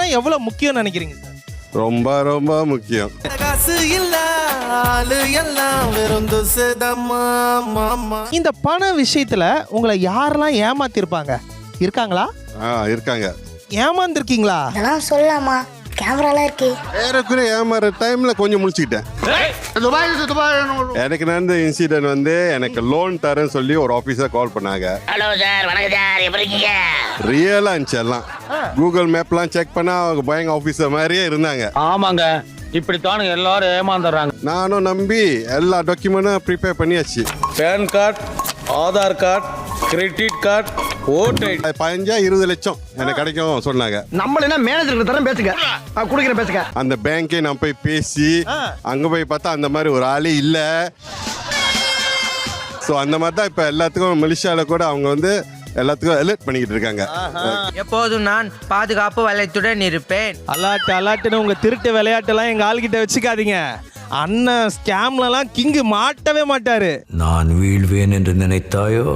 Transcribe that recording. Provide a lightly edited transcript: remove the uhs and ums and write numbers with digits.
இதெல்லாம் எவ்வளவு முக்கியம் நினைக்கிறீங்க சார்? ரொம்ப ரொம்ப முக்கியம். இந்த பண விஷயத்துல உங்களை யாரெல்லாம் ஏமாத்திருப்பாங்க இருக்காங்களா? இருக்காங்க. ஏமாந்துருக்கீங்களா? அதெல்லாம் சொல்லலாமா? கேமராலாம் இருக்கு. ஏறக்குறைய ஏமாற டைம்ல கொஞ்சம் முடிச்சுக்கிட்டேன். எனக்கு நடந்த இன்சிடென்ட் வந்து எனக்கு லோன் தரேன்னு சொல்லி ஒரு ஆபீஸர் கால் பண்ணாங்க. ஹலோ சார், வணக்கம் சார், எப்படி இருக்கீங்க? ரியலா இருந்துச்சு எல்லாம். கூகுள் மேப்லாம் செக் பண்ணா அவங்க பேங்க் ஆபீஸர் மாதிரியே இருந்தாங்க. ஆமாங்க, இப்படித்தான் எல்லாரும் ஏமாந்துடுறாங்க. நானும் நம்பி எல்லா டாக்குமெண்ட்டும் ப்ரிப்பேர் பண்ணியாச்சு. PAN card, Aadhaar card, credit card, ஓட்டு 15-20 லட்சம் எனக்கு கிடைக்கும் சொன்னாங்க. நம்மள என்ன மேனேஜருக்கு தரேன் பேசுங்க, குடிக்கிற பேசுங்க. அந்த பேங்கே நான் போய் பேசி அங்க போய் பார்த்தா அந்த மாதிரி ஒரு ஆளே இல்ல. ஸோ அந்த மாதிரி தான் இப்போ எல்லாத்துக்கும் மலேசியால கூட அவங்க வந்து எல்லாத்துக்கும் அலர்ட் பண்ணிக்கிட்டு இருக்காங்க. எப்போதும் நான் பாதுகாப்பு வலயத்துடன் இருப்பேன். அலாட்டுன்னு உங்க திருட்டு விளையாட்டெல்லாம் எங்க ஆள்கிட்ட வச்சுக்காதீங்க. அண்ணன் ஸ்கேம்லலாம் கிங்கு மாட்டவே மாட்டாரு. நான் வீழ்வேன் என்று நினைத்தாயோ?